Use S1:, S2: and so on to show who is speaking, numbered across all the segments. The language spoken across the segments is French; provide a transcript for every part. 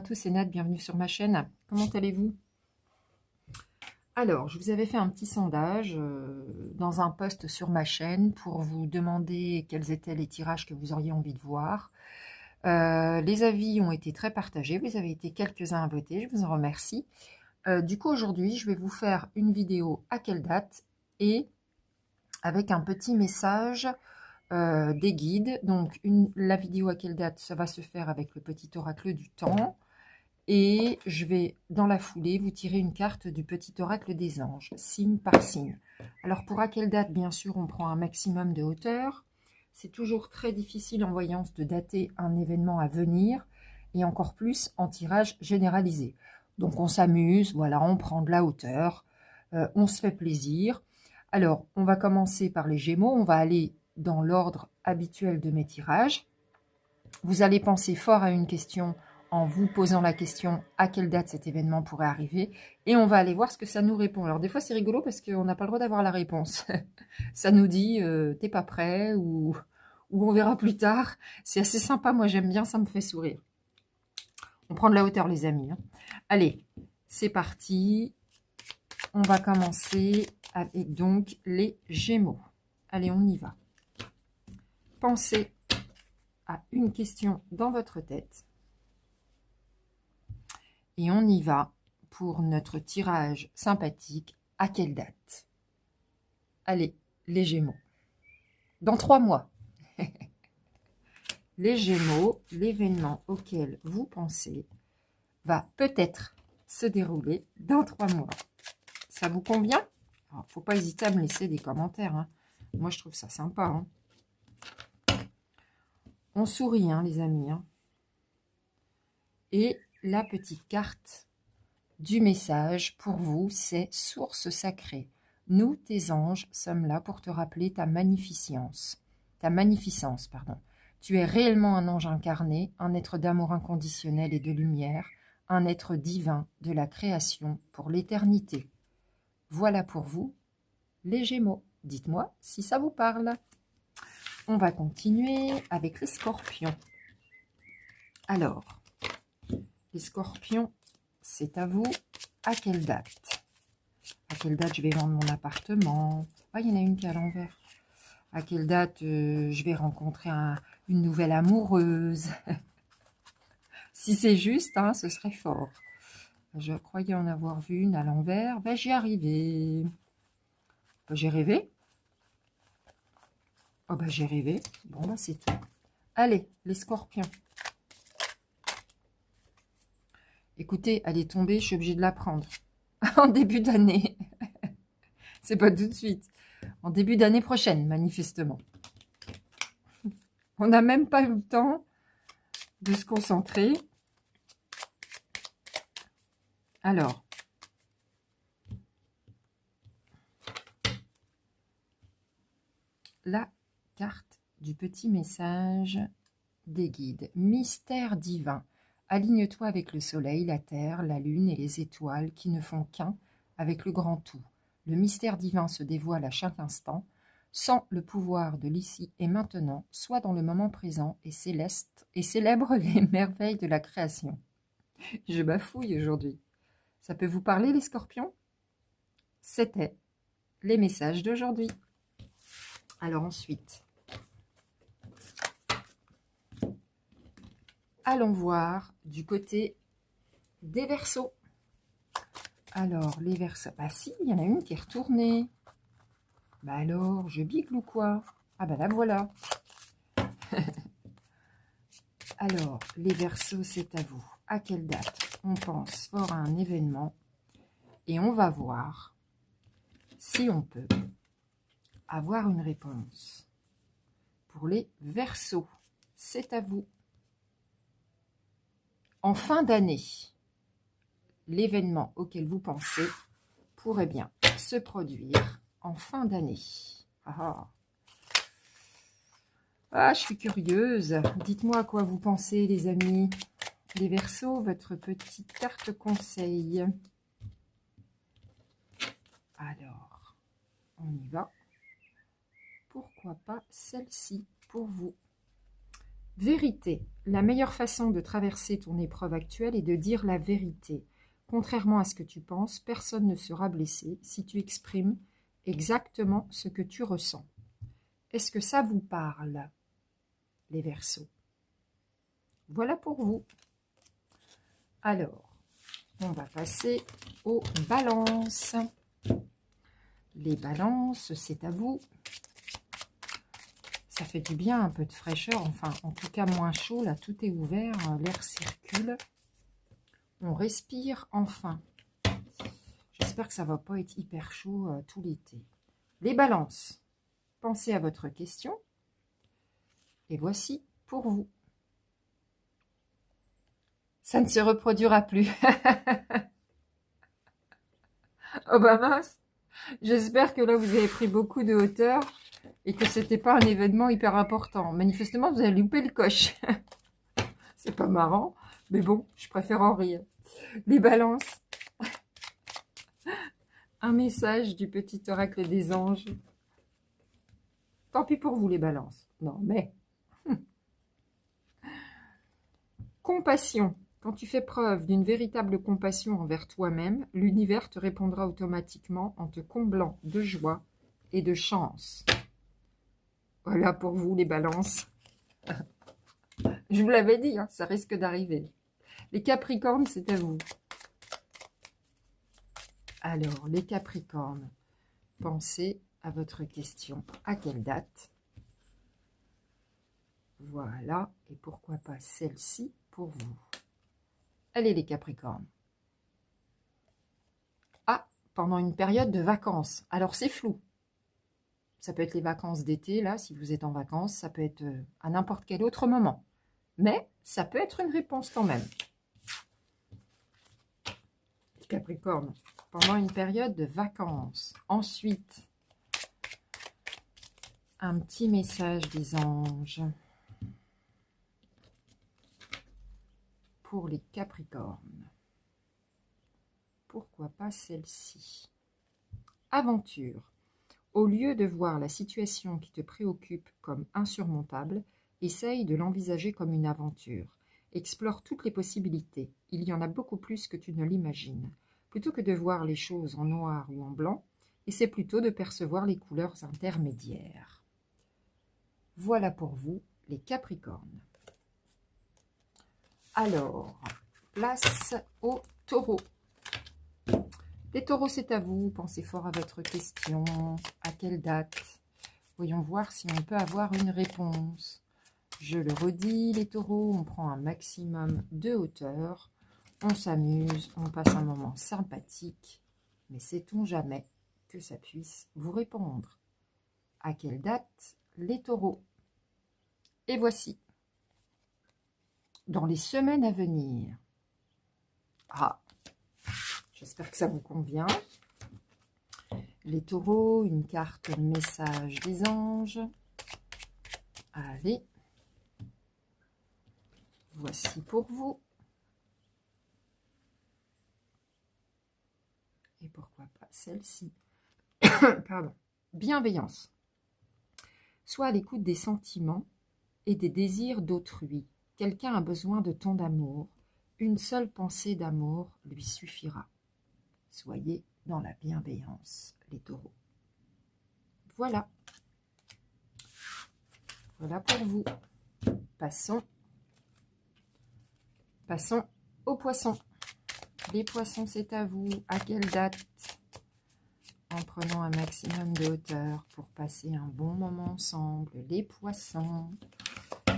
S1: tous, c'est Nat, bienvenue sur ma chaîne. Comment allez-vous? Alors, je vous avais fait un petit sondage dans un post sur ma chaîne pour vous demander quels étaient les tirages que vous auriez envie de voir. Les avis ont été très partagés, vous avez été quelques-uns à voter, je vous en remercie. Du coup, aujourd'hui, je vais vous faire une vidéo à quelle date et avec un petit message des guides. Donc, la vidéo à quelle date, ça va se faire avec le petit oracle du temps. Et je vais, dans la foulée, vous tirer une carte du petit oracle des anges, signe par signe. Alors, pour à quelle date, bien sûr, on prend un maximum de hauteur. C'est toujours très difficile en voyance de dater un événement à venir, et encore plus en tirage généralisé. Donc, on s'amuse, voilà, on prend de la hauteur, on se fait plaisir. Alors, on va commencer par les Gémeaux, on va aller dans l'ordre habituel de mes tirages. Vous allez penser fort à une question en vous posant la question à quelle date cet événement pourrait arriver, et on va aller voir ce que ça nous répond. Alors des fois c'est rigolo parce qu'on n'a pas le droit d'avoir la réponse. Ça nous dit t'es pas prêt ou on verra plus tard. C'est assez sympa, moi j'aime bien, ça me fait sourire. On prend de la hauteur les amis. Allez, c'est parti. On va commencer avec donc les Gémeaux. Allez, on y va. Pensez à une question dans votre tête. Et on y va pour notre tirage sympathique. À quelle date? Allez, les Gémeaux. Dans 3 mois. Les Gémeaux, l'événement auquel vous pensez va peut-être se dérouler dans 3 mois. Ça vous convient? Il ne faut pas hésiter à me laisser des commentaires. Hein. Moi, je trouve ça sympa. Hein. On sourit, hein, les amis. Hein. Et la petite carte du message pour vous, c'est source sacrée. Nous, tes anges, sommes là pour te rappeler ta magnificence. Ta magnificence, pardon. Tu es réellement un ange incarné, un être d'amour inconditionnel et de lumière, un être divin de la création pour l'éternité. Voilà pour vous, les Gémeaux. Dites-moi si ça vous parle. On va continuer avec les Scorpions. Alors, les Scorpions, c'est à vous. À quelle date? À quelle date je vais vendre mon appartement? Ah, il y en a une qui est à l'envers. À quelle date je vais rencontrer une nouvelle amoureuse? Si c'est juste, hein, ce serait fort. Je croyais en avoir vu une à l'envers. Ben, j'y arrivais. Ben, j'ai rêvé. Oh, ben, j'ai rêvé. Bon, ben, c'est tout. Allez, les Scorpions. Écoutez, elle est tombée, je suis obligée de la prendre. En début d'année. C'est pas tout de suite. En début d'année prochaine, manifestement. On n'a même pas eu le temps de se concentrer. Alors, la carte du petit message des guides. Mystère divin. Aligne-toi avec le soleil, la terre, la lune et les étoiles qui ne font qu'un avec le grand tout. Le mystère divin se dévoile à chaque instant, sans le pouvoir de l'ici et maintenant, soit dans le moment présent et céleste, et célèbre les merveilles de la création. Je bafouille aujourd'hui. Ça peut vous parler, les Scorpions? C'était les messages d'aujourd'hui. Alors ensuite, allons voir du côté des Verseaux. Alors, les Verseaux. Bah si, il y en a une qui est retournée. Bah alors, je bigle ou quoi? Ah bah la voilà. Alors, les Verseaux, c'est à vous. À quelle date on pense fort à un événement? Et on va voir si on peut avoir une réponse. Pour les Verseaux, c'est à vous. En fin d'année, l'événement auquel vous pensez pourrait bien se produire en fin d'année. Ah, je suis curieuse. Dites-moi à quoi vous pensez, les amis. Les Verseaux, votre petite carte conseil. Alors, on y va. Pourquoi pas celle-ci pour vous? Vérité. La meilleure façon de traverser ton épreuve actuelle est de dire la vérité. Contrairement à ce que tu penses, personne ne sera blessé si tu exprimes exactement ce que tu ressens. Est-ce que ça vous parle, les Verseaux? Voilà pour vous. Alors, on va passer aux balances. Les balances, c'est à vous. Ça fait du bien, un peu de fraîcheur, enfin, en tout cas moins chaud, là, tout est ouvert, l'air circule. On respire enfin. J'espère que ça ne va pas être hyper chaud tout l'été. Les balances, pensez à votre question. Et voici pour vous. Ça ne se reproduira plus. Oh bah mince. J'espère que là, vous avez pris beaucoup de hauteur et que c'était pas un événement hyper important. Manifestement, vous avez loupé le coche. C'est pas marrant, mais bon, je préfère en rire. Les balances. Un message du petit oracle des anges. Tant pis pour vous, les balances. Non, mais... Compassion. Quand tu fais preuve d'une véritable compassion envers toi-même, l'univers te répondra automatiquement en te comblant de joie et de chance. Voilà pour vous, les balances. Je vous l'avais dit, hein, ça risque d'arriver. Les Capricornes, c'est à vous. Alors, les Capricornes, pensez à votre question. À quelle date? Voilà, et pourquoi pas celle-ci pour vous. Allez, les Capricornes. Ah, pendant une période de vacances. Alors, c'est flou. Ça peut être les vacances d'été, là, si vous êtes en vacances. Ça peut être à n'importe quel autre moment. Mais ça peut être une réponse quand même. Capricorne, pendant une période de vacances. Ensuite, un petit message des anges pour les Capricornes. Pourquoi pas celle-ci? Aventure. Au lieu de voir la situation qui te préoccupe comme insurmontable, essaye de l'envisager comme une aventure. Explore toutes les possibilités. Il y en a beaucoup plus que tu ne l'imagines. Plutôt que de voir les choses en noir ou en blanc, essaie plutôt de percevoir les couleurs intermédiaires. Voilà pour vous, les Capricornes. Alors, place aux taureaux. Les taureaux, c'est à vous. Pensez fort à votre question. À quelle date? Voyons voir si on peut avoir une réponse. Je le redis, les taureaux, on prend un maximum de hauteur. On s'amuse, on passe un moment sympathique. Mais sait-on jamais que ça puisse vous répondre? À quelle date, les taureaux? Et voici. Dans les semaines à venir. Ah, j'espère que ça vous convient. Les taureaux, une carte message des anges. Allez. Voici pour vous. Et pourquoi pas celle-ci. Pardon. Bienveillance. Sois à l'écoute des sentiments et des désirs d'autrui. Quelqu'un a besoin de ton amour. Une seule pensée d'amour lui suffira. Soyez dans la bienveillance, les taureaux. Voilà. Voilà pour vous. Passons aux poissons. Les poissons, c'est à vous. À quelle date? En prenant un maximum de hauteur pour passer un bon moment ensemble. Les poissons.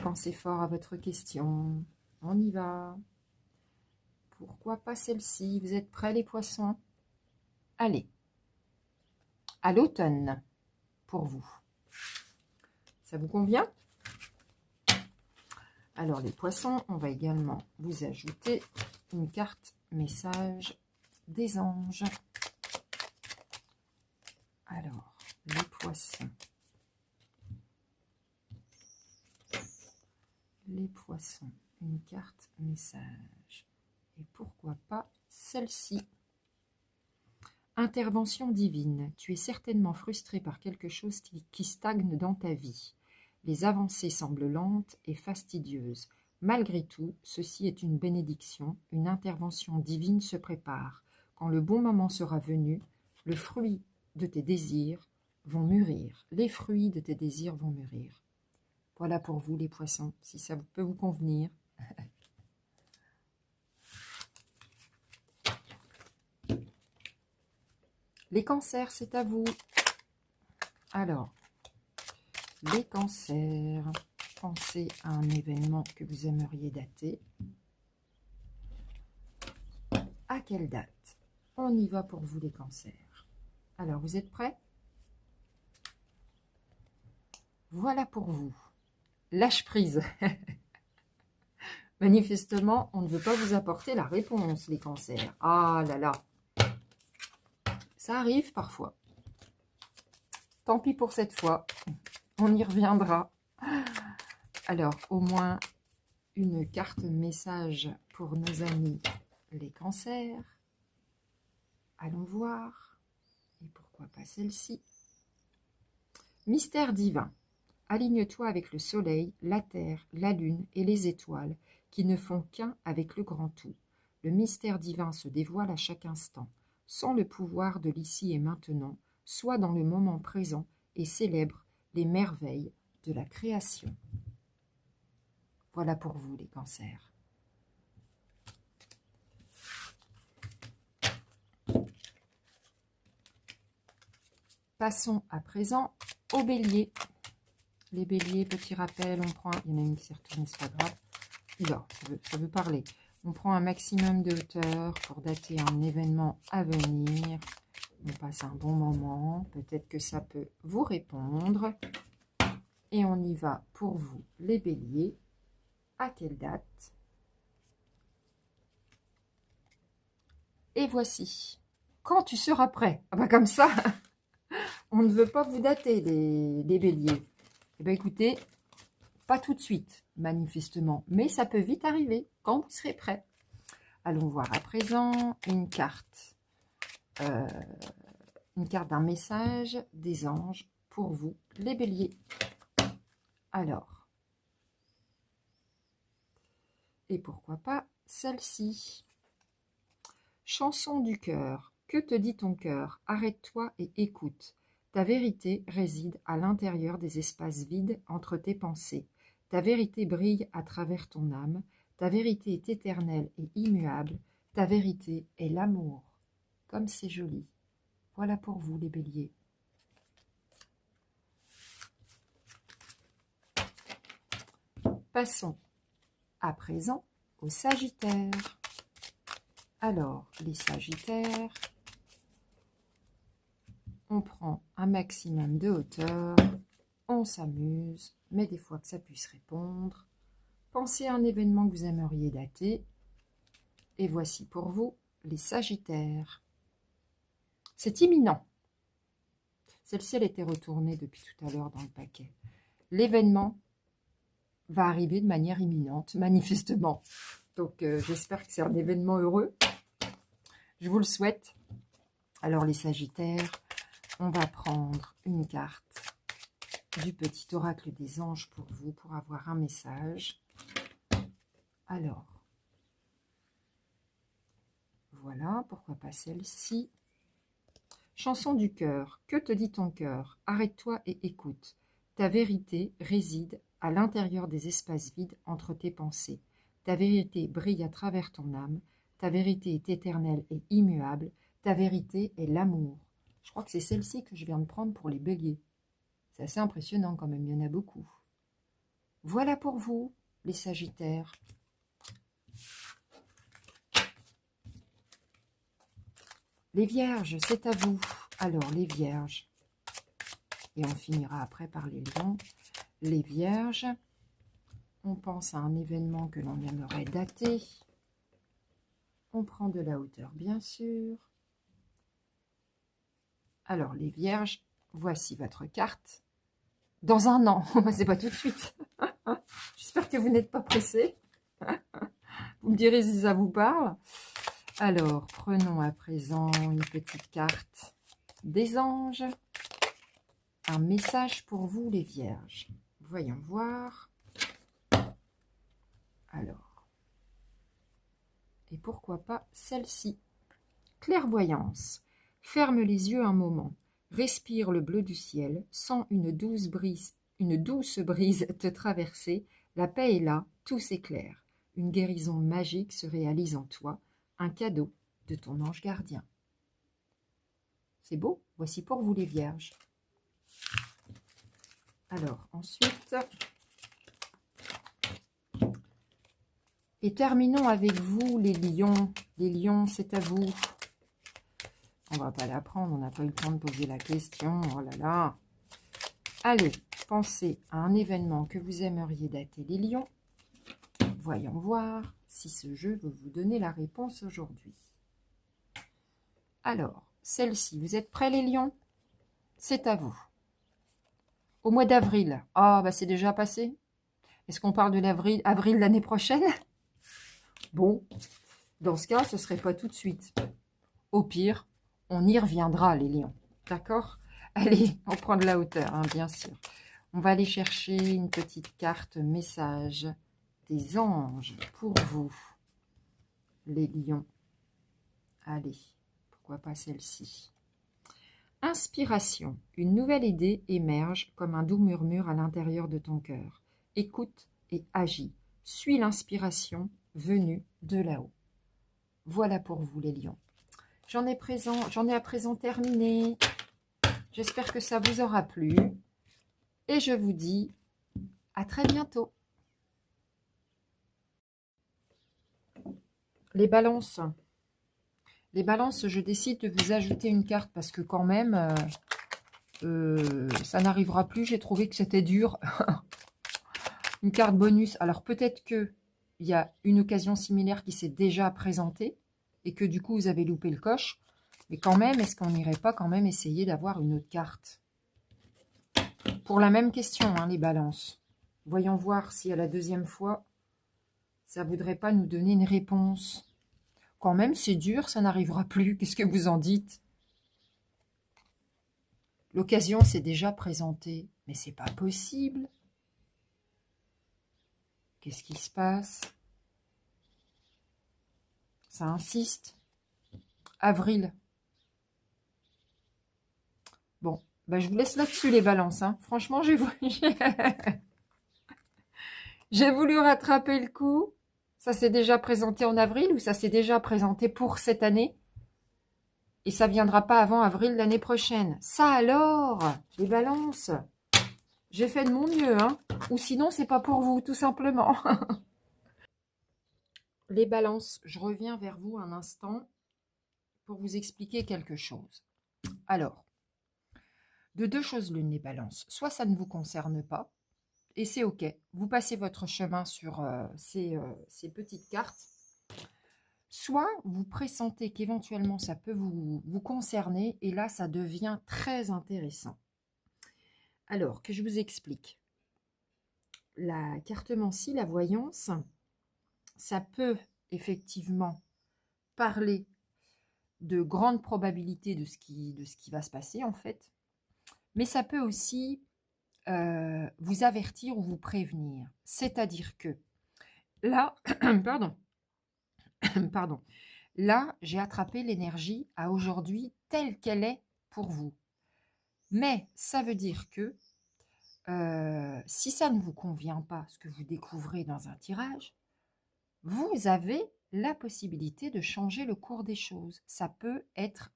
S1: Pensez fort à votre question. On y va. Pourquoi pas celle-ci? Vous êtes prêts, les poissons? Allez. À l'automne, pour vous. Ça vous convient? Alors, les poissons, on va également vous ajouter une carte message des anges. Alors, les poissons. Les poissons, une carte message. Et pourquoi pas celle-ci? Intervention divine. Tu es certainement frustré par quelque chose qui stagne dans ta vie. Les avancées semblent lentes et fastidieuses. Malgré tout, ceci est une bénédiction, une intervention divine se prépare. Quand le bon moment sera venu, le fruit de tes désirs vont mûrir. Les fruits de tes désirs vont mûrir. Voilà pour vous les poissons, si ça peut vous convenir. Les cancers, c'est à vous. Alors, les cancers, pensez à un événement que vous aimeriez dater. À quelle date? On y va pour vous les cancers. Alors, vous êtes prêts? Voilà pour vous. Lâche prise. Manifestement, on ne veut pas vous apporter la réponse, les cancers. Ah là là. Ça arrive parfois. Tant pis pour cette fois. On y reviendra. Alors, au moins une carte message pour nos amis les cancers. Allons voir. Et pourquoi pas celle-ci? Mystère divin. Aligne-toi avec le soleil, la terre, la lune et les étoiles qui ne font qu'un avec le grand tout. Le mystère divin se dévoile à chaque instant. Sans le pouvoir de l'ici et maintenant, sois dans le moment présent et célèbre les merveilles de la création. Voilà pour vous les cancers. Passons à présent aux béliers. Les béliers, petit rappel, on prend... Il y en a une qui s'est retournée, c'est pas grave. Là, ça veut parler. On prend un maximum de hauteur pour dater un événement à venir. On passe un bon moment. Peut-être que ça peut vous répondre. Et on y va pour vous, les béliers. À quelle date? Et voici. Quand tu seras prêt? Ah bah comme ça, on ne veut pas vous dater, les béliers. Eh bien écoutez, pas tout de suite, manifestement. Mais ça peut vite arriver quand vous serez prêt. Allons voir à présent une carte. Une carte d'un message des anges pour vous, les béliers. Alors, et pourquoi pas celle-ci. Chanson du cœur. Que te dit ton cœur? Arrête-toi et écoute. Ta vérité réside à l'intérieur des espaces vides entre tes pensées. Ta vérité brille à travers ton âme. Ta vérité est éternelle et immuable. Ta vérité est l'amour. Comme c'est joli. Voilà pour vous, les béliers. Passons à présent aux sagittaires. Alors, les sagittaires, on prend un maximum de hauteur, on s'amuse, mais des fois que ça puisse répondre. Pensez à un événement que vous aimeriez dater. Et voici pour vous, les sagittaires. C'est imminent. Celle-ci, elle était retournée depuis tout à l'heure dans le paquet. L'événement va arriver de manière imminente, manifestement. Donc, j'espère que c'est un événement heureux. Je vous le souhaite. Alors, les sagittaires, on va prendre une carte du petit oracle des anges pour vous, pour avoir un message. Alors, voilà, pourquoi pas celle-ci. Chanson du cœur. Que te dit ton cœur? Arrête-toi et écoute. Ta vérité réside à l'intérieur des espaces vides entre tes pensées. Ta vérité brille à travers ton âme. Ta vérité est éternelle et immuable. Ta vérité est l'amour. Je crois que c'est celle-ci que je viens de prendre pour les béliers. C'est assez impressionnant quand même, il y en a beaucoup. Voilà pour vous, les sagittaires. Les vierges, c'est à vous. Alors, les vierges. Et on finira après par les lions. Les vierges, on pense à un événement que l'on aimerait dater. On prend de la hauteur, bien sûr. Alors, les vierges, voici votre carte. Dans un an, c'est pas tout de suite. J'espère que vous n'êtes pas pressés. Vous me direz si ça vous parle. Alors, prenons à présent une petite carte des anges. Un message pour vous, les vierges. Voyons voir. Alors, et pourquoi pas celle-ci. Clairvoyance. Ferme les yeux un moment. Respire le bleu du ciel. Sens une douce brise te traverser. La paix est là, tout s'éclaire. Une guérison magique se réalise en toi. Un cadeau de ton ange gardien. C'est beau? Voici pour vous les vierges. Alors, ensuite... Et terminons avec vous, les lions. Les lions, c'est à vous. On va pas la prendre, on n'a pas eu le temps de poser la question. Oh là là. Allez, pensez à un événement que vous aimeriez dater, les lions. Voyons voir si ce jeu veut vous donner la réponse aujourd'hui. Alors, celle-ci, vous êtes prêts, les lions? C'est à vous. Au mois d'avril. Ah, bah c'est déjà passé. Est-ce qu'on parle de l'avril l'année prochaine? Bon, dans ce cas, ce ne serait pas tout de suite. Au pire, on y reviendra, les lions. D'accord? Allez, on prend de la hauteur, hein, bien sûr. On va aller chercher une petite carte message des anges pour vous, les lions. Allez, pourquoi pas celle-ci? Inspiration. Une nouvelle idée émerge comme un doux murmure à l'intérieur de ton cœur. Écoute et agis. Suis l'inspiration venue de là-haut. Voilà pour vous, les lions. J'en ai à présent terminé. J'espère que ça vous aura plu. Et je vous dis à très bientôt. Les balances. Les balances, je décide de vous ajouter une carte parce que quand même, ça n'arrivera plus. J'ai trouvé que c'était dur. Une carte bonus. Alors peut-être qu'il y a une occasion similaire qui s'est déjà présentée et que du coup vous avez loupé le coche. Mais quand même, est-ce qu'on n'irait pas quand même essayer d'avoir une autre carte? Pour la même question, hein, les balances. Voyons voir si à la deuxième fois, ça ne voudrait pas nous donner une réponse. Quand même, c'est dur, ça n'arrivera plus. Qu'est-ce que vous en dites? L'occasion s'est déjà présentée. Mais c'est pas possible. Qu'est-ce qui se passe? Ça insiste. Avril. Bon, ben je vous laisse là-dessus les balances. Hein. Franchement, j'ai voulu rattraper le coup. Ça s'est déjà présenté en avril ou ça s'est déjà présenté pour cette année? Et ça ne viendra pas avant avril l'année prochaine. Ça alors, les balances, j'ai fait de mon mieux. Hein. Ou sinon, c'est pas pour vous, tout simplement. Les balances, je reviens vers vous un instant pour vous expliquer quelque chose. Alors, de deux choses l'une, les balances. Soit ça ne vous concerne pas, et c'est OK. Vous passez votre chemin sur ces petites cartes. Soit vous pressentez qu'éventuellement ça peut vous concerner, et là, ça devient très intéressant. Alors, que je vous explique. La cartomancie, la voyance, ça peut effectivement parler de grandes probabilités de ce qui va se passer, en fait. Mais ça peut aussi vous avertir ou vous prévenir. C'est-à-dire que là, pardon, là, j'ai attrapé l'énergie à aujourd'hui telle qu'elle est pour vous. Mais ça veut dire que si ça ne vous convient pas, ce que vous découvrez dans un tirage, vous avez la possibilité de changer le cours des choses. Ça peut être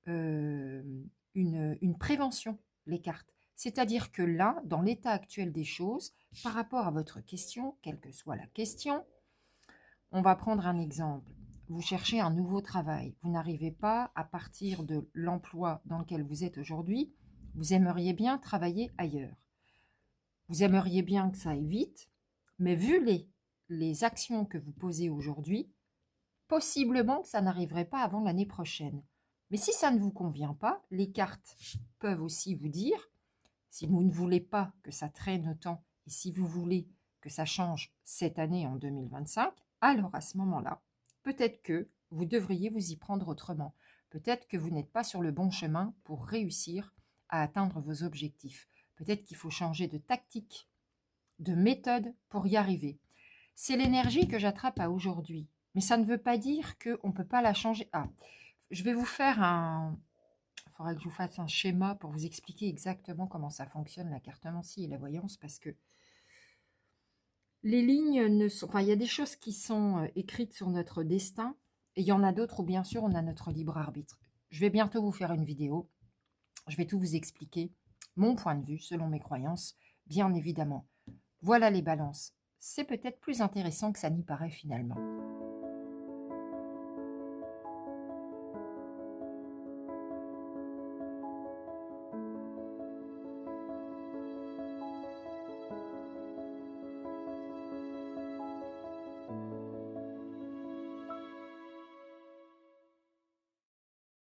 S1: une prévention, les cartes. C'est-à-dire que là, dans l'état actuel des choses, par rapport à votre question, quelle que soit la question, on va prendre un exemple. Vous cherchez un nouveau travail. Vous n'arrivez pas à partir de l'emploi dans lequel vous êtes aujourd'hui. Vous aimeriez bien travailler ailleurs. Vous aimeriez bien que ça aille vite, mais vu les actions que vous posez aujourd'hui, possiblement que ça n'arriverait pas avant l'année prochaine. Mais si ça ne vous convient pas, les cartes peuvent aussi vous dire, si vous ne voulez pas que ça traîne autant, et si vous voulez que ça change cette année en 2025, alors à ce moment-là, peut-être que vous devriez vous y prendre autrement. Peut-être que vous n'êtes pas sur le bon chemin pour réussir à atteindre vos objectifs. Peut-être qu'il faut changer de tactique, de méthode pour y arriver. C'est l'énergie que j'attrape à aujourd'hui. Mais ça ne veut pas dire qu'on ne peut pas la changer. Ah, je vais vous faire un... Il faudra que je vous fasse un schéma pour vous expliquer exactement comment ça fonctionne, la cartomancie et la voyance, parce que les lignes ne sont... Enfin, il y a des choses qui sont écrites sur notre destin, et il y en a d'autres où, bien sûr, on a notre libre arbitre. Je vais bientôt vous faire une vidéo. Je vais tout vous expliquer, mon point de vue, selon mes croyances, bien évidemment. Voilà les balances. C'est peut-être plus intéressant que ça n'y paraît finalement.